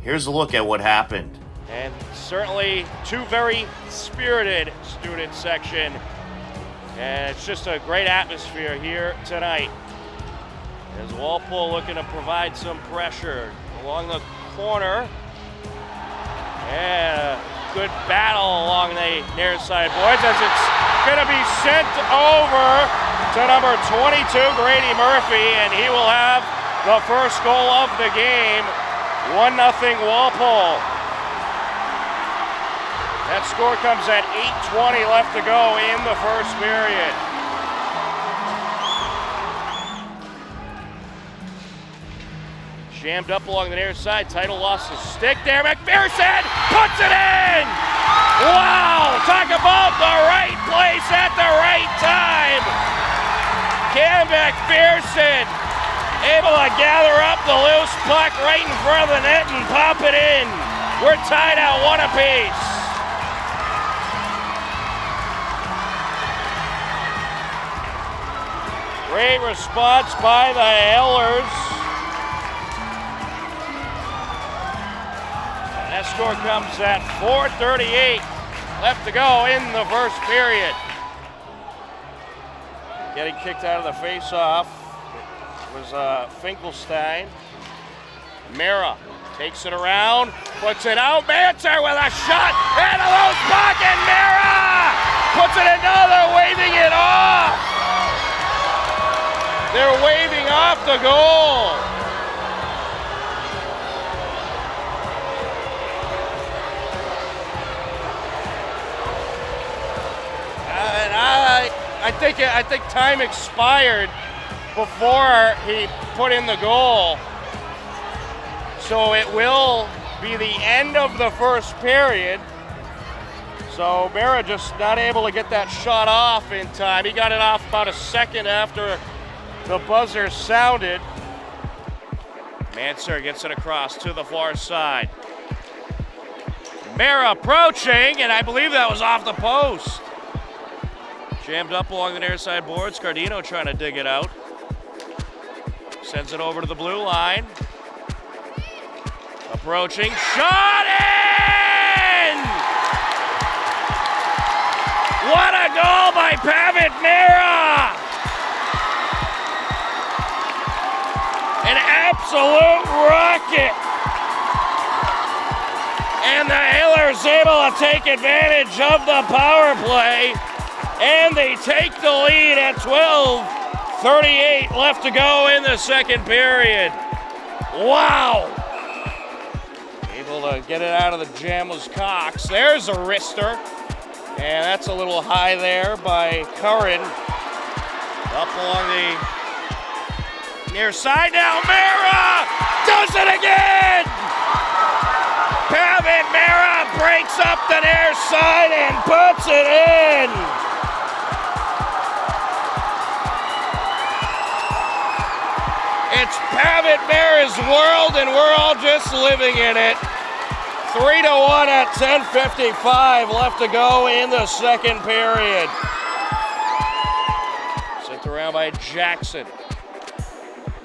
Here's a look at what happened. And certainly 2 very spirited student section. And it's just a great atmosphere here tonight. As Walpole looking to provide some pressure along the corner. And a good battle along the near side, boys, as it's going to be sent over to number 22, Grady Murphy, and he will have the first goal of the game. 1-0 Walpole. That score comes at 8:20 left to go in the first period. Jammed up along the near side. Title lost his stick there. McPherson puts it in! Wow! Talk about the right place at the right time. Cam McPherson able to gather up the loose puck right in front of the net and pop it in. We're tied at 1 apiece. Great response by the Hillers. That score comes at 4:38 left to go in the first period. Getting kicked out of the face-off was Finkelstein. Mara takes it around, puts it out. Manser with a shot and a loose puck, and Mara puts it another, waving it off. They're waving off the goal. I think time expired before he put in the goal. So it will be the end of the first period. So Mara just not able to get that shot off in time. He got it off about a second after the buzzer sounded. Manser gets it across to the far side. Mara approaching, and I believe that was off the post. Jammed up along the near side boards. Cardino trying to dig it out. Sends it over to the blue line. Approaching, shot in! What a goal by Pavitt Mara! An absolute rocket! And the Hailers able to take advantage of the power play, and they take the lead at 12:38 left to go in the second period. Wow! Able to get it out of the jam was Cox. There's a wrister. And that's a little high there by Curran. Up along the near side now. Mara does it again! Pavitt Mara breaks up the near side and puts it in. It's Pavitt Mara's world, and we're all just living in it. 3-1 at 10:55 left to go in the second period. Sent around by Jackson.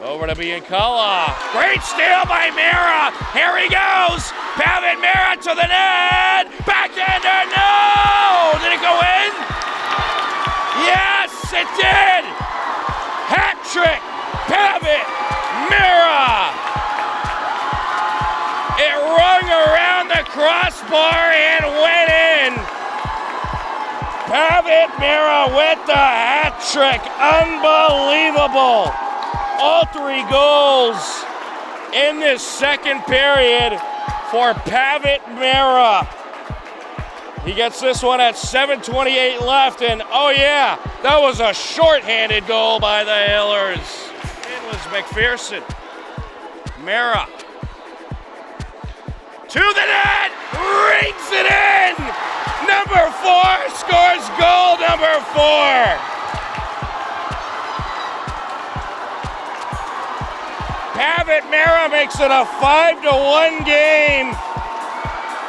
Over to Biancala. Great steal by Mara. Here he goes. Pavitt Mara to the net. Backhander, no! Did it go in? Yes, it did! Hat trick, Pavitt Mara. It rung around the crossbar and went in. Pavitt Mara with the hat trick. Unbelievable. All three goals in this second period for Pavitt Mara. He gets this one at 7:28 left, and oh yeah, that was a shorthanded goal by the Hailers. It was McPherson. Mara. To the net, rings it in! Number 4 scores goal number 4. Pavitt Mara makes it a 5-1 game.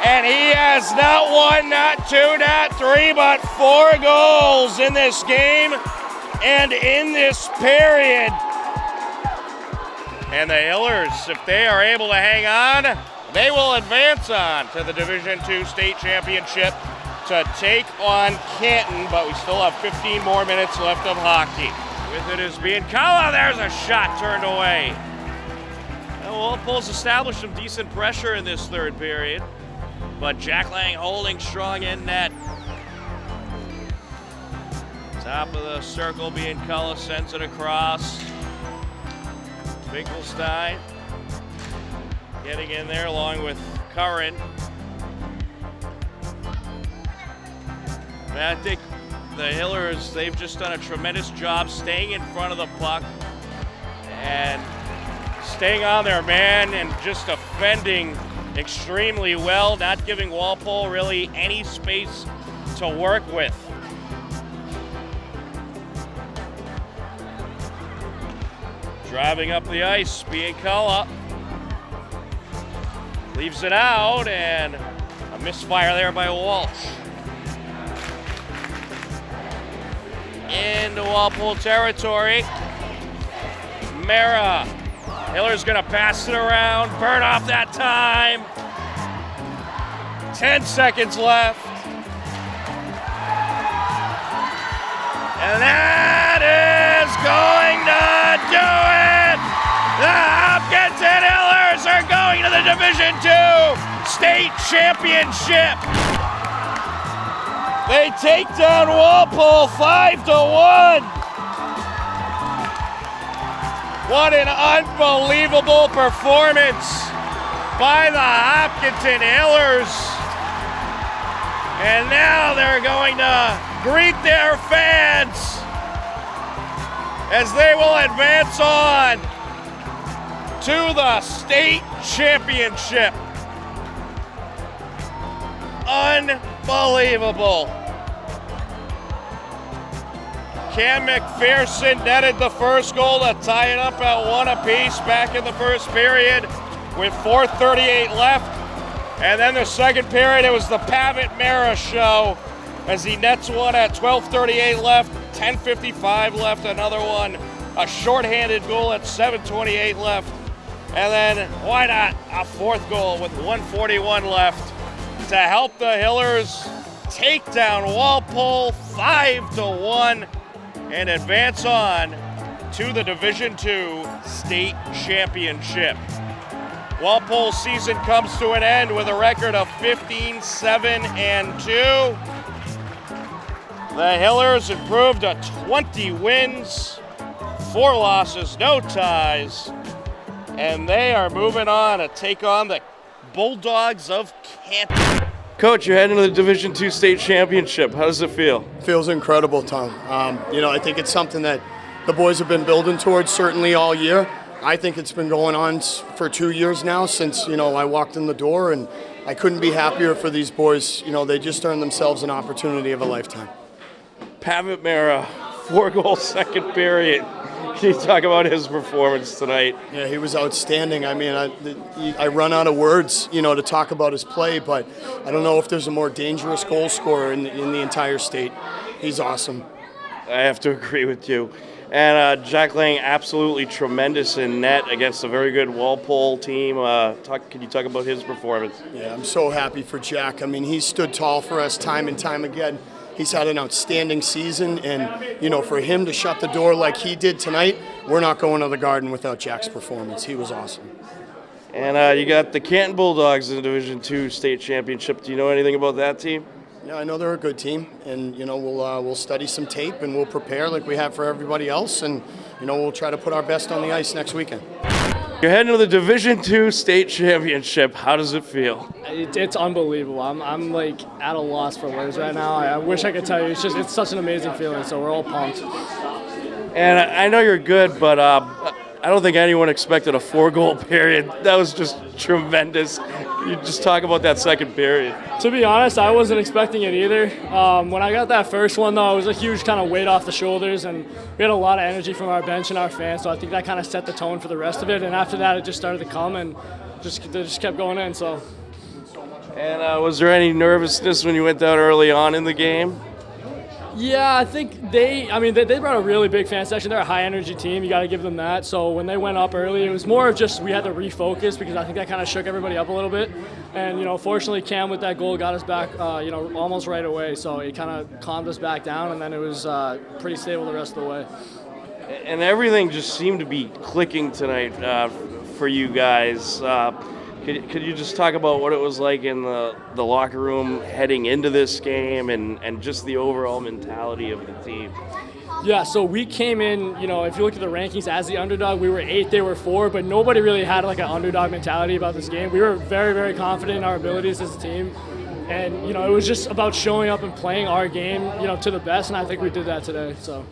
And he has not 1, not 2, not 3, but 4 goals in this game and in this period. And the Hailers, if they are able to hang on, they will advance on to the Division II state championship to take on Canton, but we still have 15 more minutes left of hockey. With it is Biancala. There's a shot turned away. Walpole's established some decent pressure in this third period, but Jack Lang holding strong in net. Top of the circle, Biancala sends it across. Finkelstein getting in there along with Curran. I think the Hillers, they've just done a tremendous job staying in front of the puck and staying on their man and just defending extremely well, not giving Walpole really any space to work with. Driving up the ice, Biancala leaves it out, and a misfire there by Walsh. Into Walpole territory. Mara. Hiller's gonna pass it around, burn off that time. 10 seconds left. And that is going to do it! The Hopkinton Hillers are going to the Division II State Championship. They take down Walpole 5-1. What an unbelievable performance by the Hopkinton Hillers. And now they're going to greet their fans as they will advance on to the state championship. Unbelievable. Cam McPherson netted the first goal to tie it up at 1 apiece back in the first period with 4:38 left. And then the second period, it was the Pavitt Mara show as he nets one at 12:38 left, 10:55 left, another one, a shorthanded goal at 7:28 left. And then, why not, a fourth goal with 1:41 left to help the Hillers take down Walpole 5-1 and advance on to the Division II state championship. Walpole's season comes to an end with a record of 15-7-2. The Hillers improved to 20 wins, 4 losses, no ties, and they are moving on to take on the Bulldogs of Canton. Coach, you're heading to the Division II state championship. How does it feel? Feels incredible, Tom. I think it's something that the boys have been building towards certainly all year. I think it's been going on for 2 years now since, I walked in the door, and I couldn't be happier for these boys. They just earned themselves an opportunity of a lifetime. Pavitt Mara, 4-goal second period. Can you talk about his performance tonight? Yeah, he was outstanding. I mean, I run out of words, to talk about his play, but I don't know if there's a more dangerous goal scorer in the entire state. He's awesome. I have to agree with you. And Jack Lang, absolutely tremendous in net against a very good Walpole team. Can you talk about his performance? Yeah, I'm so happy for Jack. I mean, he stood tall for us time and time again. He's had an outstanding season, and, for him to shut the door like he did tonight, we're not going to the Garden without Jack's performance. He was awesome. And you got the Canton Bulldogs in the Division II state championship. Do you know anything about that team? Yeah, I know they're a good team, and, we'll study some tape, and we'll prepare like we have for everybody else, and, we'll try to put our best on the ice next weekend. You're heading to the Division II state championship. How does it feel? It's unbelievable. I'm like at a loss for words right now. I wish I could tell you. It's such an amazing feeling. So we're all pumped. And I know you're good, but I don't think anyone expected a 4-goal period. That was just tremendous. You just talk about that second period. To be honest, I wasn't expecting it either. When I got that first one, though, it was a huge kind of weight off the shoulders, and we had a lot of energy from our bench and our fans, so I think that kind of set the tone for the rest of it. And after that, it just started to come, and they just kept going in. So. And was there any nervousness when you went down early on in the game? Yeah, I think they brought a really big fan section. They're a high-energy team. You got to give them that. So when they went up early, it was more of just we had to refocus because I think that kind of shook everybody up a little bit. And, fortunately, Cam with that goal got us back, almost right away. So it kind of calmed us back down, and then it was pretty stable the rest of the way. And everything just seemed to be clicking tonight for you guys. Could you just talk about what it was like in the locker room heading into this game and just the overall mentality of the team? Yeah, so we came in, if you look at the rankings as the underdog, we were 8, they were 4, but nobody really had like an underdog mentality about this game. We were very, very confident in our abilities as a team. And, it was just about showing up and playing our game, to the best, and I think we did that today. So.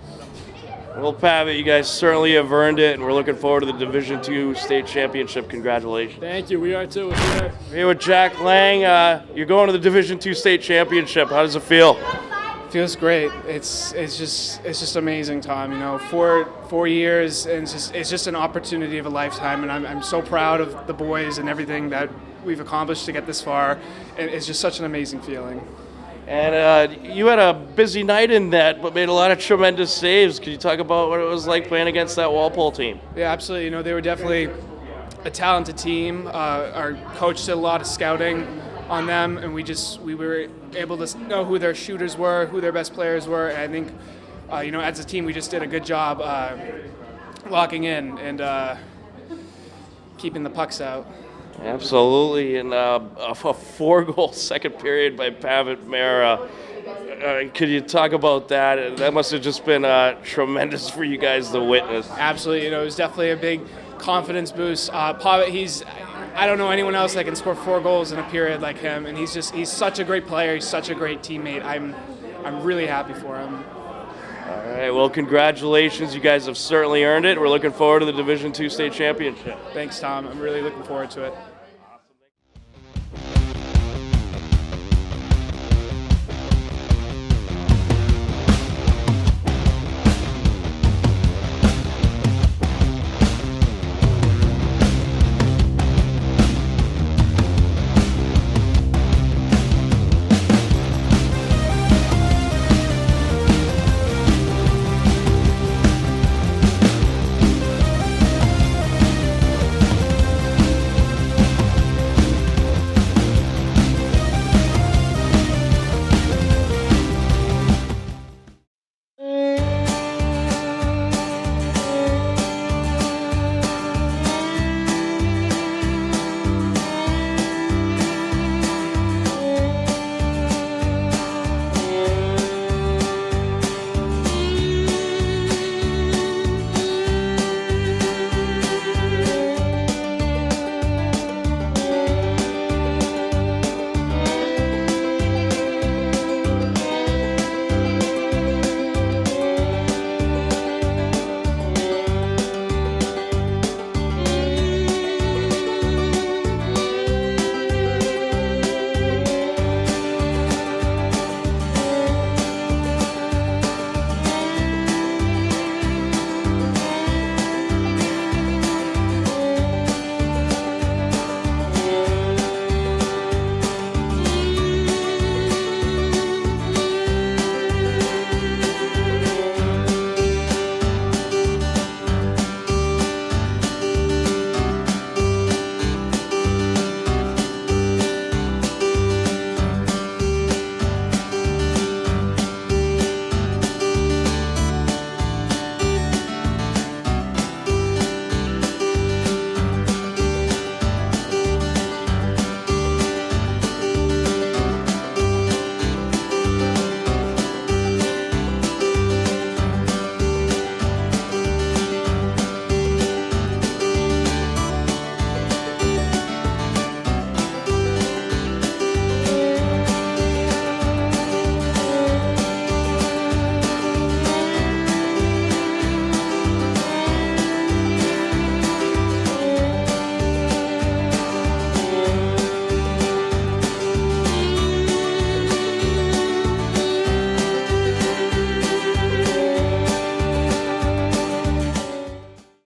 Well, Pavitt, you guys certainly have earned it, and we're looking forward to the Division II state championship. Congratulations. Thank you. We are too. We're here with Jack Lang. You're going to the Division II state championship. How does it feel? Feels great. It's just amazing, Tom. 4 years, and it's just an opportunity of a lifetime, and I'm so proud of the boys and everything that we've accomplished to get this far. And it's just such an amazing feeling. And you had a busy night in that, but made a lot of tremendous saves. Could you talk about what it was like playing against that Walpole team? Yeah, absolutely. They were definitely a talented team. Our coach did a lot of scouting on them, and we were able to know who their shooters were, who their best players were. And I think, as a team, we just did a good job locking in and keeping the pucks out. Absolutely, and a 4-goal second period by Pavitt Mara. Could you talk about that? That must have just been tremendous for you guys to witness. Absolutely, it was definitely a big confidence boost. Pavitt, I don't know anyone else that can score 4 goals in a period like him, and he's such a great player. He's such a great teammate. I'm really happy for him. All right, well, congratulations. You guys have certainly earned it. We're looking forward to the Division II state championship. Thanks, Tom. I'm really looking forward to it.